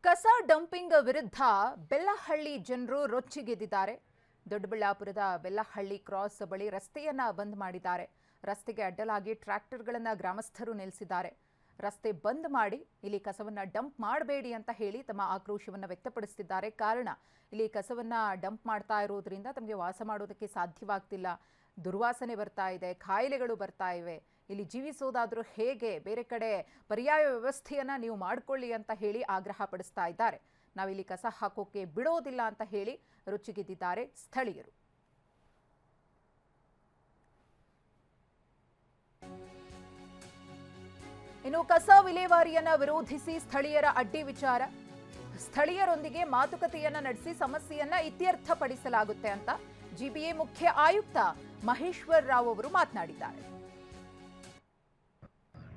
ಕಸ ಡಂಪಿಂಗ್ ವಿರುದ್ಧ ಬೆಲ್ಲಹಳ್ಳಿ ಜನರು ರೊಚ್ಚಿಗೆದ್ದಿದ್ದಾರೆ. ದೊಡ್ಡಬಳ್ಳಾಪುರದ ಬೆಲ್ಲಹಳ್ಳಿ ಕ್ರಾಸ್ ಬಳಿ ರಸ್ತೆಯನ್ನ ಬಂದ್ ಮಾಡಿದ್ದಾರೆ. ರಸ್ತೆಗೆ ಅಡ್ಡಲಾಗಿ ಟ್ರ್ಯಾಕ್ಟರ್ಗಳನ್ನ ಗ್ರಾಮಸ್ಥರು ನಿಲ್ಲಿಸಿದ್ದಾರೆ. ರಸ್ತೆ ಬಂದ್ ಮಾಡಿ ಇಲ್ಲಿ ಕಸವನ್ನ ಡಂಪ್ ಮಾಡಬೇಡಿ ಅಂತ ಹೇಳಿ ತಮ್ಮ ಆಕ್ರೋಶವನ್ನ ವ್ಯಕ್ತಪಡಿಸುತ್ತಿದ್ದಾರೆ. ಕಾರಣ ಇಲ್ಲಿ ಕಸವನ್ನ ಡಂಪ್ ಮಾಡ್ತಾ ಇರೋದ್ರಿಂದ ತಮಗೆ ವಾಸ ಮಾಡೋದಕ್ಕೆ ಸಾಧ್ಯವಾಗ್ತಿಲ್ಲ, ದುರ್ವಾಸನೆ ಬರ್ತಾ ಇದೆ, ಕಾಯಿಲೆಗಳು ಬರ್ತಾ ಇವೆ, ಇಲ್ಲಿ ಜೀವಿಸೋದಾದ್ರೂ ಹೇಗೆ, ಬೇರೆ ಕಡೆ ಪರ್ಯಾಯ ವ್ಯವಸ್ಥೆಯನ್ನ ನೀವು ಮಾಡಿಕೊಳ್ಳಿ ಅಂತ ಹೇಳಿ ಆಗ್ರಹ ಪಡಿಸ್ತಾ ಇದ್ದಾರೆ. ನಾವಿಲ್ಲಿ ಕಸ ಹಾಕೋಕೆ ಬಿಡೋದಿಲ್ಲ ಅಂತ ಹೇಳಿ ರೊಚ್ಚಿಗೆದ್ದಿದ್ದಾರೆ ಸ್ಥಳೀಯರು. ಇನ್ನು ಕಸ ವಿಲೇವಾರಿಯನ್ನ ವಿರೋಧಿಸಿ ಸ್ಥಳೀಯರ ಅಡ್ಡಿ ವಿಚಾರ, ಸ್ಥಳೀಯರೊಂದಿಗೆ ಮಾತುಕತೆಯನ್ನ ನಡೆಸಿ ಸಮಸ್ಯೆಯನ್ನ ಇತ್ಯರ್ಥಪಡಿಸಲಾಗುತ್ತೆ ಅಂತ ಜಿಬಿಎ ಮುಖ್ಯ ಆಯುಕ್ತ ಮಹೇಶ್ವರ್ ರಾವ್ ಅವರು ಮಾತನಾಡಿದ್ದಾರೆ.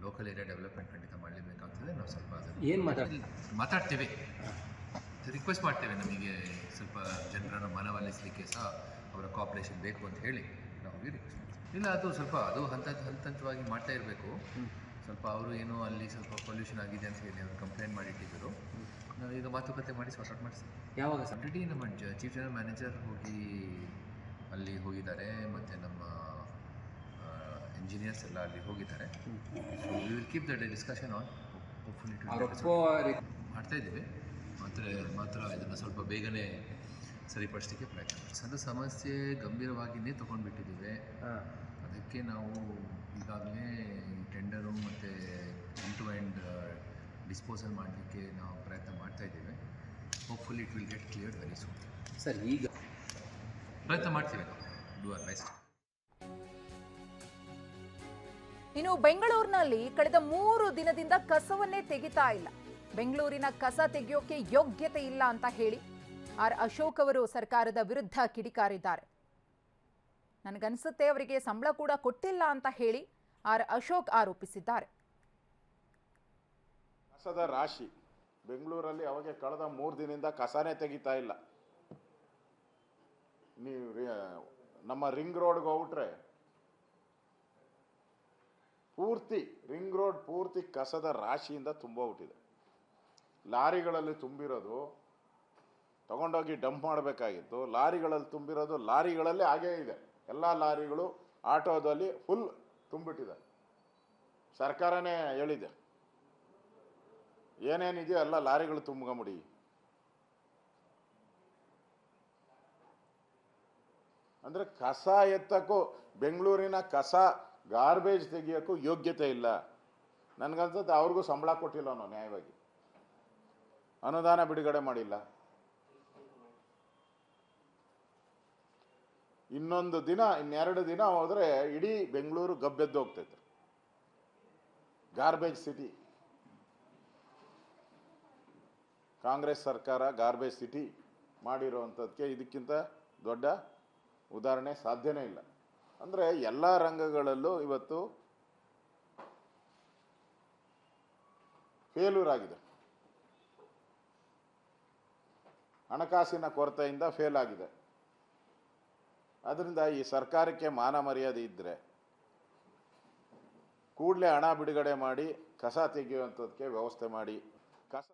ಲೋಕಲ್ ಏರಿಯಾ ಡೆವಲಪ್ಮೆಂಟ್ ಖಂಡಿತ ಮಾಡಲೇಬೇಕಾಗ್ತದೆ. ನಾವು ಸ್ವಲ್ಪ ಏನು ಮಾತಾಡ್ತೇವೆ, ರಿಕ್ವೆಸ್ಟ್ ಮಾಡ್ತೇವೆ. ನಮಗೆ ಸ್ವಲ್ಪ ಜನರನ್ನು ಮನವೊಲಿಸಲಿಕ್ಕೆ ಸಹ ಅವರ ಕೋಆಪರೇಷನ್ ಬೇಕು ಅಂತ ಹೇಳಿ ನಾವು ರಿಕ್ವೆಸ್ಟ್ ಮಾಡ್ತೀವಿ. ಇಲ್ಲ, ಅದು ಸ್ವಲ್ಪ ಹಂತವಾಗಿ ಮಾಡ್ತಾ ಇರಬೇಕು. ಸ್ವಲ್ಪ ಅವರು ಏನೋ ಅಲ್ಲಿ ಸ್ವಲ್ಪ ಪೊಲ್ಯೂಷನ್ ಆಗಿದೆ ಅಂತ ಹೇಳಿ ಅವರು ಕಂಪ್ಲೇಂಟ್ ಮಾಡಿಟ್ಟಿದ್ದರು. ನಾವೀಗ ಮಾತುಕತೆ ಮಾಡಿ ಸಾರ್ಟ್ ಮಾಡಿಸ್ತೀವಿ. ಯಾವಾಗ ಆಲ್ರೆಡಿ ನಮ್ಮ ಚೀಫ್ ಜನರಲ್ ಮ್ಯಾನೇಜರ್ ಅಲ್ಲಿ ಹೋಗಿದ್ದಾರೆ, ಮತ್ತು ನಮ್ಮ ಇಂಜಿನಿಯರ್ಸ್ ಎಲ್ಲ ಅಲ್ಲಿ ಹೋಗಿದ್ದಾರೆ. So we will keep the discussion on. Hopefully ಮಾಡ್ತಾ ಇದ್ದೀವಿ. ಮಾತ್ರ ಇದನ್ನು ಸ್ವಲ್ಪ ಬೇಗನೆ ಸರಿಪಡಿಸಲಿಕ್ಕೆ ಪ್ರಯತ್ನ ಮಾಡ್ತೀವಿ. ಅದು ಸಮಸ್ಯೆ ಗಂಭೀರವಾಗಿಯೇ ತೊಗೊಂಡ್ಬಿಟ್ಟಿದ್ದೀವಿ. ಅದಕ್ಕೆ ನಾವು ಈಗಾಗಲೇ ಟೆಂಡರು ಮತ್ತು ಎಂಡ್ ಟು ಎಂಡ್ ಡಿಸ್ಪೋಸಲ್ ಮಾಡಲಿಕ್ಕೆ ನಾವು ಪ್ರಯತ್ನ ಮಾಡ್ತಾ ಇದ್ದೀವಿ. Hopefully it will get cleared very soon. Sir, ಈಗ ಪ್ರಯತ್ನ ಮಾಡ್ತೀವಿ ನಾವು. Do our best. ಇನ್ನು ಬೆಂಗಳೂರಿನಲ್ಲಿ ಕಳೆದ 3 ದಿನದಿಂದ ಕಸವನ್ನೇ ತೆಗಿತಾ ಇಲ್ಲ. ಬೆಂಗಳೂರಿನ ಕಸ ತೆಗೆಯೋಕೆ ಯೋಗ್ಯತೆ ಇಲ್ಲ ಅಂತ ಹೇಳಿ ಆರ್ ಅಶೋಕ್ ಅವರು ಸರ್ಕಾರದ ವಿರುದ್ಧ ಕಿಡಿಕಾರಿದ್ದಾರೆ. ನನಗನ್ಸುತ್ತೆ ಅವರಿಗೆ ಸಂಬಳ ಕೂಡ ಕೊಟ್ಟಿಲ್ಲ ಅಂತ ಹೇಳಿ ಆರ್ ಅಶೋಕ್ ಆರೋಪಿಸಿದ್ದಾರೆ. ಕಸದ ರಾಶಿ ಬೆಂಗಳೂರಲ್ಲಿ ಅವಾಗ ಕಳೆದ 3 ದಿನದಿಂದ ಕಸನೇ ತೆಗಿತಾ ಇಲ್ಲ. ನೀವು ನಮ್ಮ ರಿಂಗ್ ರೋಡ್ಗೆ ಹೋಗ್ಬಿಟ್ರೆ ಪೂರ್ತಿ ರಿಂಗ್ ರೋಡ್ ಪೂರ್ತಿ ಕಸದ ರಾಶಿಯಿಂದ ತುಂಬೋಗ್ಬಿಟ್ಟಿದೆ. ಲಾರಿಗಳಲ್ಲಿ ತುಂಬಿರೋದು ತಗೊಂಡೋಗಿ ಡಂಪ್ ಮಾಡಬೇಕಾಗಿತ್ತು. ಲಾರಿಗಳಲ್ಲಿ ತುಂಬಿರೋದು ಲಾರಿಗಳಲ್ಲೇ ಹಾಗೇ ಇದೆ. ಎಲ್ಲ ಲಾರಿಗಳು ಆಟೋದಲ್ಲಿ ಫುಲ್ ತುಂಬಿಟ್ಟಿದೆ. ಸರ್ಕಾರನೇ ಹೇಳಿದೆ, ಏನೇನಿದೆಯೋ ಎಲ್ಲ ಲಾರಿಗಳು ತುಂಬ್ಕೊಂಬಿಡಿ. ಅಂದರೆ ಕಸ ಎತ್ತಕ್ಕೂ ಬೆಂಗಳೂರಿನ ಕಸ ಗಾರ್ಬೇಜ್ ತೆಗಿಯೋಕ್ಕೂ ಯೋಗ್ಯತೆ ಇಲ್ಲ. ನನಗನ್ಸುತ್ತೆ ಅವ್ರಿಗೂ ಸಂಬಳ ಕೊಟ್ಟಿಲ್ಲ ನಾವು, ನ್ಯಾಯವಾಗಿ ಅನುದಾನ ಬಿಡುಗಡೆ ಮಾಡಿಲ್ಲ. ಇನ್ನೊಂದು ದಿನ, ಇನ್ನೆರಡು ದಿನ ಹೋದರೆ ಇಡೀ ಬೆಂಗಳೂರು ಗಬ್ಬೆದ್ದು ಹೋಗ್ತೈತೆ. Garbage city. ಕಾಂಗ್ರೆಸ್ ಸರ್ಕಾರ ಗಾರ್ಬೇಜ್ ಸಿಟಿ ಮಾಡಿರೋವಂಥದ್ದಕ್ಕೆ ಇದಕ್ಕಿಂತ ದೊಡ್ಡ ಉದಾಹರಣೆ ಸಾಧ್ಯನೇ ಇಲ್ಲ. ಅಂದರೆ ಎಲ್ಲ ರಂಗಗಳಲ್ಲೂ ಇವತ್ತು ಫೇಲ್ಯೂರ್ ಆಗಿದೆ. ಹಣಕಾಸಿನ ಕೊರತೆಯಿಂದ ಫೇಲ್ ಆಗಿದೆ. ಅದರಿಂದ ಈ ಸರ್ಕಾರಕ್ಕೆ ಮಾನ ಮರ್ಯಾದೆ ಇದ್ದರೆ ಕೂಡಲೇ ಹಣ ಬಿಡುಗಡೆ ಮಾಡಿ ಕಸ ತೆಗೆಯುವಂಥದ್ದಕ್ಕೆ ವ್ಯವಸ್ಥೆ ಮಾಡಿ. ಕಸ